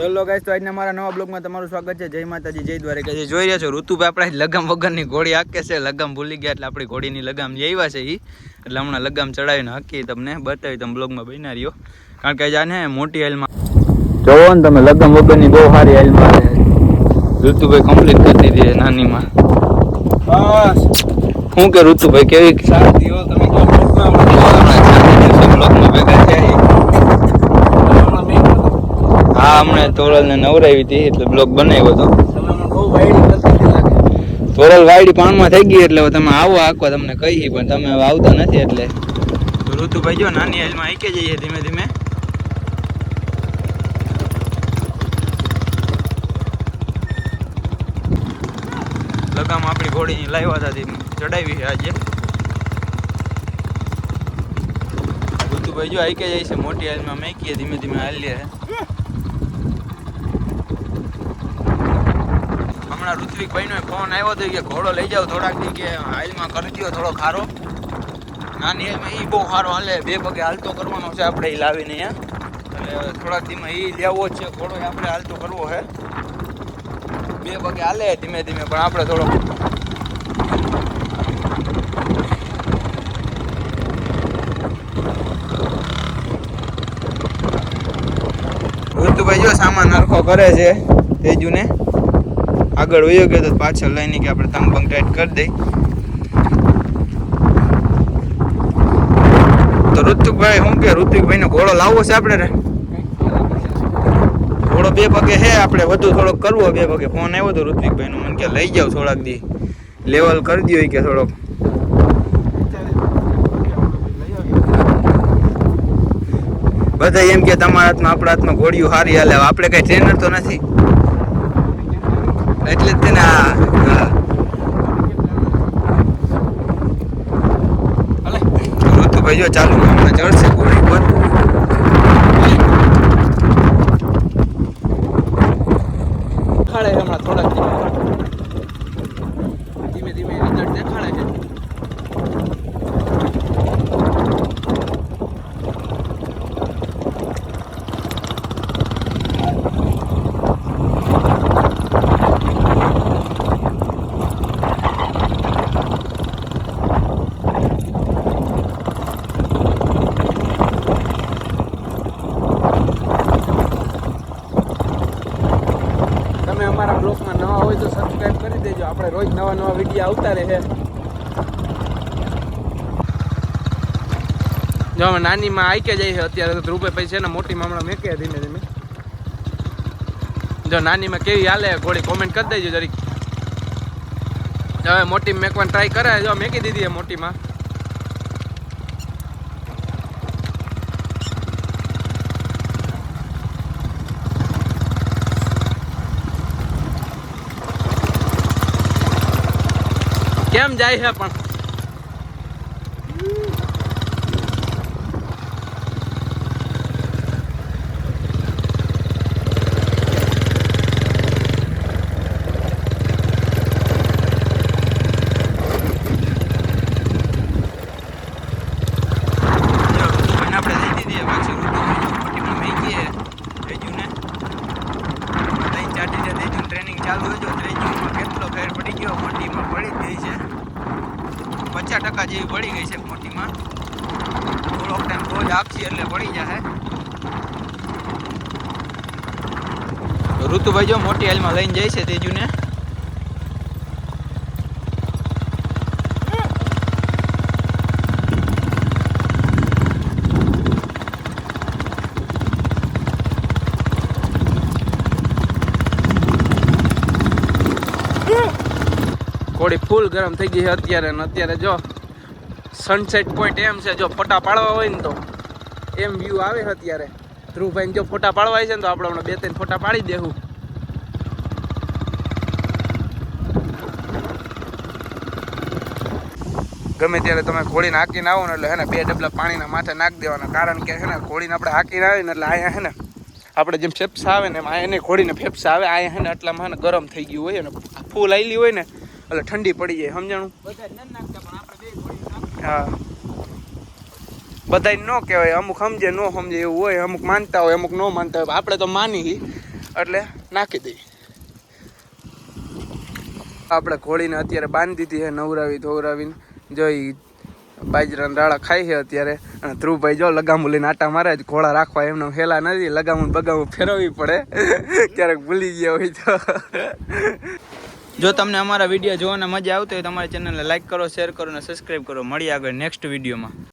Hello guys, તો આજના મારા નવા બ્લોગમાં તમારું સ્વાગત છે. જય માતાજી, જય દ્વારકાજી. જોઈ રહ્યા છો ઋતુભાઈ આપણે લગામ વગરની ઘોડી હાકે છે. લગામ ભૂલી ગયા એટલે આપણી ઘોડીની લગામ જે આવ્યા છે એટલે હમણાં લગામ ચડાવીને હાકી તમને બતાવી, તમે બ્લોગમાં બન્યા રહ્યો. કારણ કે આજે ને મોટી હાલમાં જોવો ને તમે, લગામ વગરની બહુ સારી હાલમાં ઋતુભાઈ કમ્પ્લીટ કરી દીધી નાનીમાં. બસ શું કે ઋતુભાઈ કેવી શાંતિ હો? તમે બ્લોગમાં ભેગા થયા. હા, હમણાં તોરલ ને નવરાવી હતી એટલે બ્લોગ બનાવ્યો હતો. તોરલ વાયડી પાણીમાં થઈ ગઈ એટલે તમે આવો આખવા તમને કહી, પણ તમે આવતા નથી. એટલે ઋતુભાઈ જો નાની હાલમાં આઈકે જઈએ ધીમે ધીમે. લગામ આપણી ઘોડીની લાવ્યા હતા ચડાવી છે આજે. ઋતુભાઈ જો આઈકે જાય છે મોટી હાલમાં મેકીએ ધીમે ધીમે હાલીએ. હમણાં ઋત્વિકભાઈ નો ફોન આવ્યો હતો કે ઘોડો લઈ જાવ થોડાક દી, કે હાલમાં કરી દો થોડો ખારો. નાની હાલમાં એ બહુ સારો હાલે, 2 પગે હાલતો કરવાનો છે આપણે એ લાવીને અહીંયા. એટલે થોડાક દીમાં એ લેવો જ છે ઘોડો, આપણે હાલતો કરવો છે. 2 પગે હાલે ધીમે ધીમે, પણ આપણે થોડો ઋતુભાઈ જો સામાન નરખો કરે છે. તેજુને આગળ વયો ગયો તો પાછળ લઈને કે આપણે તંગ બંગ ટાઈટ કરી દઈ. તો ઋતુકભાઈ શું કે ઋતિકભાઈ નો ઘોડો લાવવો છે આપણે? ઘોડો 2 પગે છે, આપણે વધુ થોડોક કરવો 2 પગે. ફોન આવ્યો તો ઋતિકભાઈ નો, મને કે લઈ જાવ થોડાક દી લેવલ કરી દો કે થોડોક. બધા એમ કે તમારા હાથમાં આપણા હાથમાં ઘોડીયું સારી હાલે. આપણે કઈ ટ્રેનર તો નથી એટલે જ તેને. ઋતુભાઈ જો ચાલુ હમણાં ચડશે ઘોડી પર. દેખાડે હમણાં થોડાક ધીમે ધીમે રિઝલ્ટ દેખાડે છે. અમારા બ્લોગમાં નવા હોય તો સબસ્ક્રાઈબ કરી દેજો. આપણે રોજ નવા નવા વિડીયો આવતા રહે. જો અમે નાનીમાં આઈકે જાય છે અત્યારે તો ધ્રુવે પછી છે ને મોટીમાં હમણાં મેકે ધીમે ધીમે. જો નાનીમાં કેવી હાલે ઘોડી કોમેન્ટ કરી દેજો જરીક. હવે મોટી મેકવાની ટ્રાય કરે. જો મેકી દીધી છે મોટીમાં. કેમ જાય છે પણ ટ્રેનિંગ ચાલુ હોય. ત્રેજુમાં કેટલો ફેર પડી ગયો, મોટીમાં પડી ગઈ છે 50% જેવી પડી ગઈ છે મોટીમાં. થોડોક ટાઈમ રોજ આપશે એટલે પડી જશે. ઋતુભાઈ જો મોટી હાલમાં લઈને જાય છે તેજુને. ઘોડી ફૂલ ગરમ થઈ ગઈ છે અત્યારે ને. અત્યારે જો સનસેટ પોઈન્ટ એમ છે, જો ફોટા પાડવા હોય ને તો એમ વ્યૂ આવે છે અત્યારે. ધ્રુવભાઈને જો ફોટા પાડવા છે ને તો આપણે હમણાં 2-3 ફોટા પાડી દેવું. ગમે ત્યારે તમે ઘોડીને હાકીને આવો ને એટલે હે ને 2 ડબલા પાણીના માથે નાખી દેવાના. કારણ કે હે ને ઘોડીને આપણે હાકીને આવે ને એટલે અહીંયા હે ને આપણે જેમ ફેફસા આવે ને એમ એને ઘોડીને ફેફસા આવે. અહીંયા હે ને એટલામાં હે ને ગરમ થઈ ગયું હોય ને, ફૂલ આવેલી હોય ને એટલે ઠંડી પડી જાય. સમજાણું? હા, બધા ન કહેવાય. અમુક સમજે ન સમજે એવું હોય. અમુક માનતા હોય, અમુક ન માનતા હોય. આપણે તો માની. એટલે નાખી દઈએ. આપણે ઘોડીને અત્યારે બાંધી દીધી છે, નવરાવી ધોવરાવીને. જોઈ બાજરાના ડાળા ખાઈ છે અત્યારે. અને ધ્રુવભાઈ જો લગામું લઈને આટા મારે જ. ઘોડા રાખવા એમને હેલા નથી, લગામું બગામું ફેરવવી પડે ક્યારેક ભૂલી ગયા હોય તો. જો તમને અમારા વિડીયો જોવાના મજા આવતી હોય તો અમારી ચેનલને લાઈક કરો, શેર કરો અને સબસ્ક્રાઈબ કરો. મળીએ આગળ નેક્સ્ટ વિડીયોમાં.